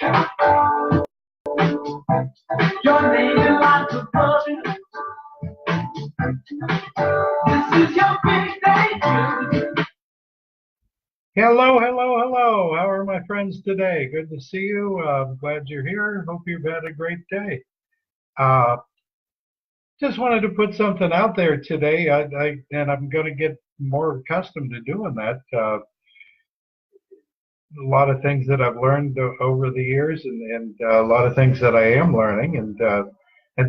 Your name is lots of fun. This is your big day. Hello, hello, hello. How are my friends today? Good to see you. I'm glad you're here. Hope you've had a great day. Uh, just wanted to put something out there today, and I'm going to get more accustomed to doing that. A lot of things that I've learned over the years, and a lot of things that I am learning, and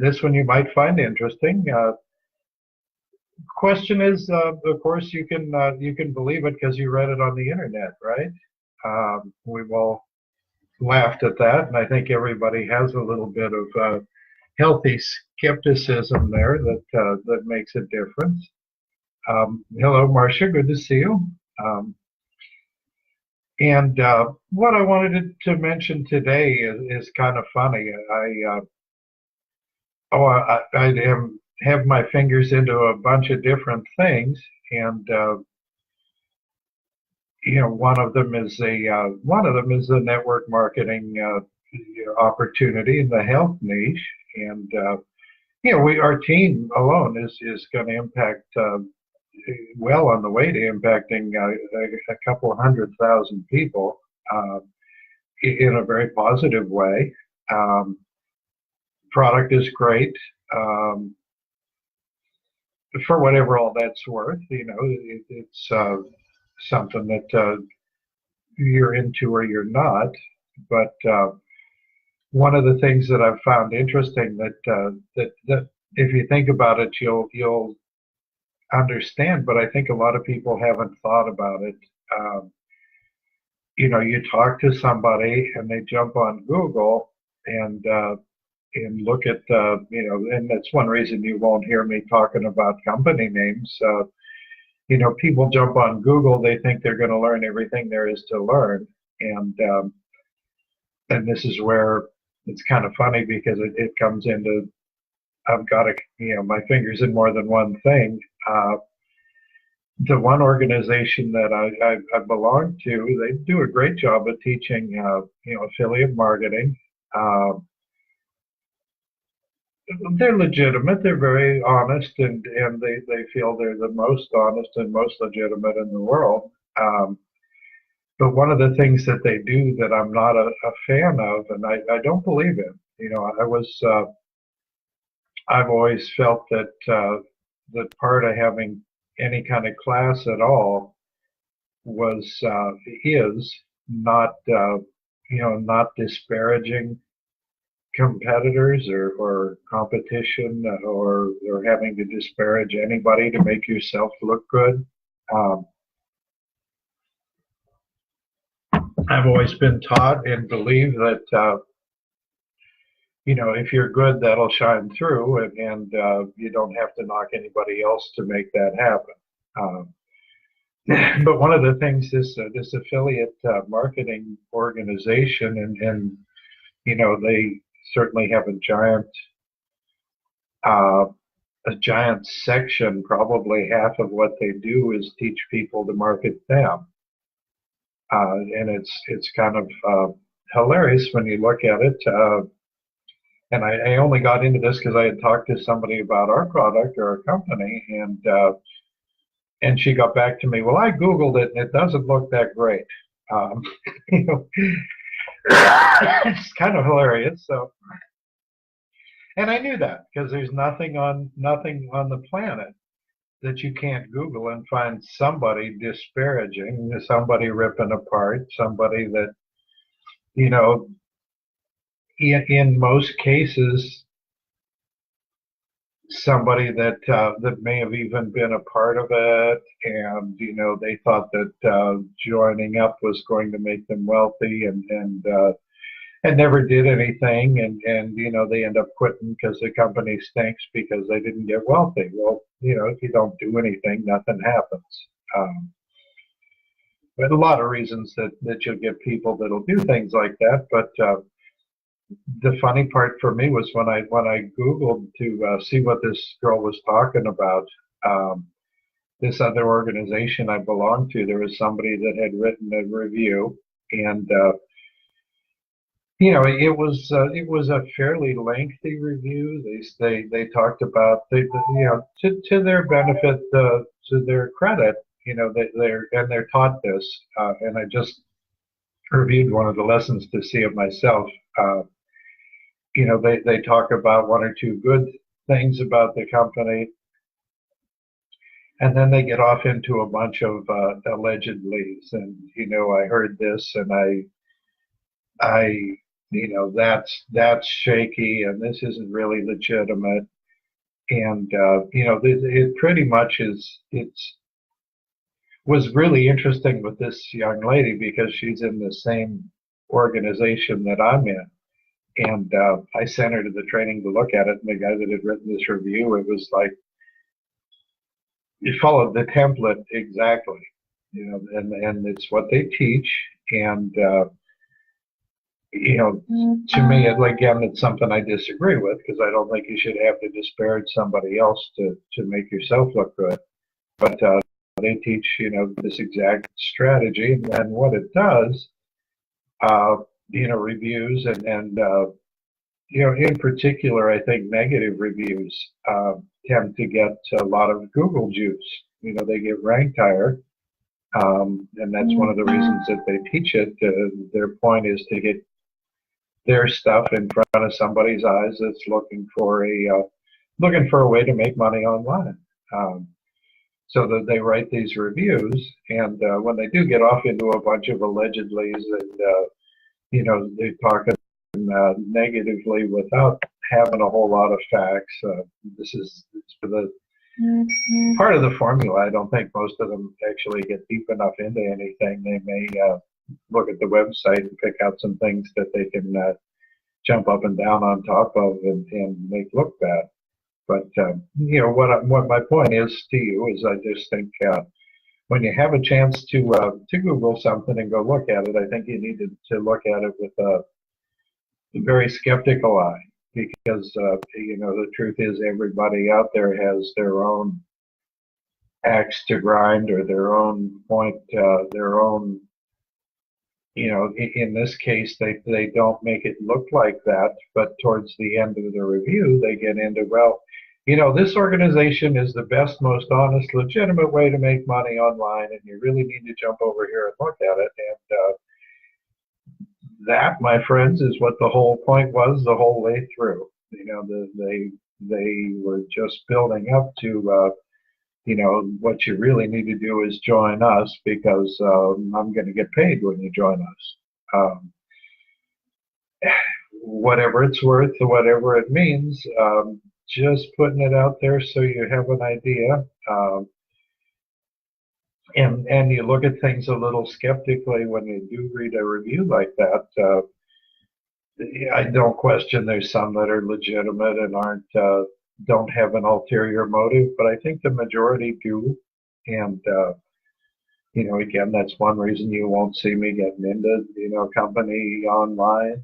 this one you might find interesting. Question is, of course, you can believe it because you read it on the internet, right? We've all laughed at that, and I think everybody has a little bit of healthy skepticism there that makes a difference. Hello, Marcia. Good to see you. And what I wanted to mention today is kind of funny. I have my fingers into a bunch of different things, and one of them is a network marketing opportunity in the health niche, and our team alone is going to impact well on the way to impacting a couple of 100,000 people in a very positive way. Product is great. For whatever all that's worth, it's something that you're into or you're not. But one of the things that I've found interesting that if you think about it, you'll understand. But I think a lot of people haven't thought about it. You talk to somebody and they jump on Google and look at and that's one reason you won't hear me talking about company names. People jump on Google, they think they're going to learn everything there is to learn, and this is where it's kind of funny because it comes into I've got my fingers in more than one thing. The one organization that I belong to, they do a great job of teaching affiliate marketing. They're legitimate. They're very honest, and they feel they're the most honest and most legitimate in the world. But one of the things that they do that I'm not a fan of, and I don't believe in, I've always felt that that part of having any kind of class at all is not not disparaging competitors or competition or having to disparage anybody to make yourself look good. I've always been taught and believe that if you're good, that'll shine through, and you don't have to knock anybody else to make that happen. But one of the things is this affiliate marketing organization, and they certainly have a giant section. Probably half of what they do is teach people to market them, and it's kind of hilarious when you look at it. And I only got into this because I had talked to somebody about our product or our company, and she got back to me. Well, I Googled it, and it doesn't look that great. It's kind of hilarious. So, and I knew that because there's nothing on the planet that you can't Google and find somebody disparaging, somebody ripping apart, somebody that in most cases, somebody that may have even been a part of it, and they thought that joining up was going to make them wealthy, and never did anything, and they end up quitting because the company stinks because they didn't get wealthy. Well, if you don't do anything, nothing happens. But a lot of reasons that you'll get people that'll do things like that, but the funny part for me was when I Googled to see what this girl was talking about, this other organization I belonged to, there was somebody that had written a review, and it was a fairly lengthy review. They talked about to their benefit, to their credit, they're taught this, and I just reviewed one of the lessons to see it myself. They talk about one or two good things about the company, and then they get off into a bunch of allegedlys. And I heard this, and I that's shaky, and this isn't really legitimate. And it pretty much is. It's was really interesting with this young lady because she's in the same organization that I'm in. And I sent her to the training to look at it, and the guy that had written this review, it was like, it followed the template exactly, and it's what they teach. And, to me, again, it's something I disagree with, because I don't think you should have to disparage somebody else to make yourself look good. But they teach, this exact strategy, and what it does, reviews and in particular, I think negative reviews tend to get a lot of Google juice. They get ranked higher, and that's one of the reasons that they teach it. Their point is to get their stuff in front of somebody's eyes that's looking for a way to make money online. So that they write these reviews, and when they do get off into a bunch of allegedlys, and they talk negatively without having a whole lot of facts. This is the part of the formula. I don't think most of them actually get deep enough into anything. They may look at the website and pick out some things that they can jump up and down on top of and make look bad. But what my point is to you is, I just think when you have a chance to Google something and go look at it, I think you need to look at it with a very skeptical eye, because the truth is, everybody out there has their own axe to grind, or their own point, their own. In this case, they don't make it look like that, but towards the end of the review, they get into, well, this organization is the best, most honest, legitimate way to make money online, and you really need to jump over here and look at it. And that, my friends, is what the whole point was the whole way through. They were just building up to, what you really need to do is join us, because I'm going to get paid when you join us. Whatever it's worth, or whatever it means, just putting it out there so you have an idea. And you look at things a little skeptically when you do read a review like that. I don't question there's some that are legitimate and don't have an ulterior motive, but I think the majority do. And again, that's one reason you won't see me getting into company online.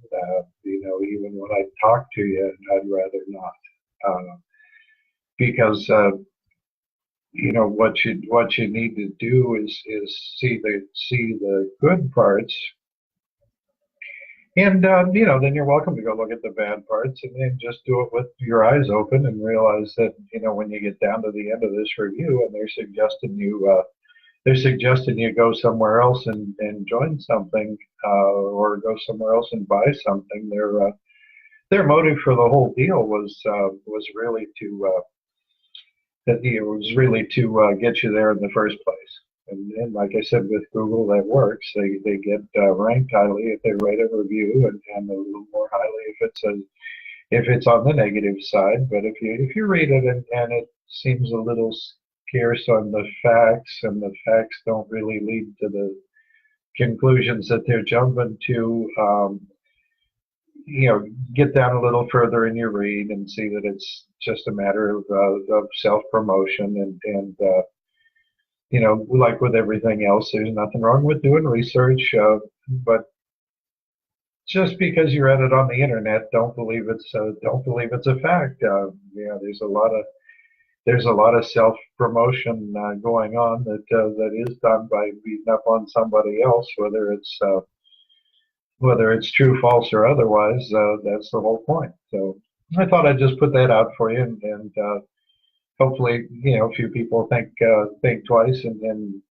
Even when I talk to you, I'd rather not, because what you need to do is see the good parts, and then you're welcome to go look at the bad parts, and then just do it with your eyes open, and realize that when you get down to the end of this review, and they're suggesting you go somewhere else and join something, or go somewhere else and buy something. Their motive for the whole deal was really to get you there in the first place. And like I said, with Google, that works. They get ranked highly if they write a review, and a little more highly if it's on the negative side. But if you read it and it seems a little scarce on the facts, and the facts don't really lead to the conclusions that they're jumping to, get down a little further in your read and see that it's just a matter of self-promotion, and like with everything else, there's nothing wrong with doing research, but just because you read it on the internet, don't believe it's a fact. There's a lot of self-promotion going on that is done by beating up on somebody else, whether it's whether it's true, false, or otherwise, that's the whole point. So I thought I'd just put that out for you, and hopefully, a few people think twice, and then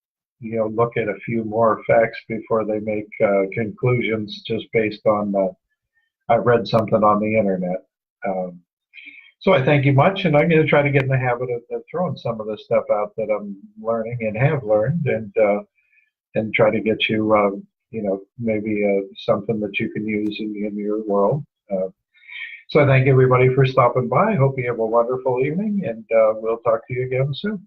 look at a few more facts before they make conclusions just based on I read something on the internet. So I thank you much, and I'm going to try to get in the habit of throwing some of the stuff out that I'm learning and have learned, and try to get you, maybe something that you can use in your world. So I thank everybody for stopping by. I hope you have a wonderful evening, and we'll talk to you again soon.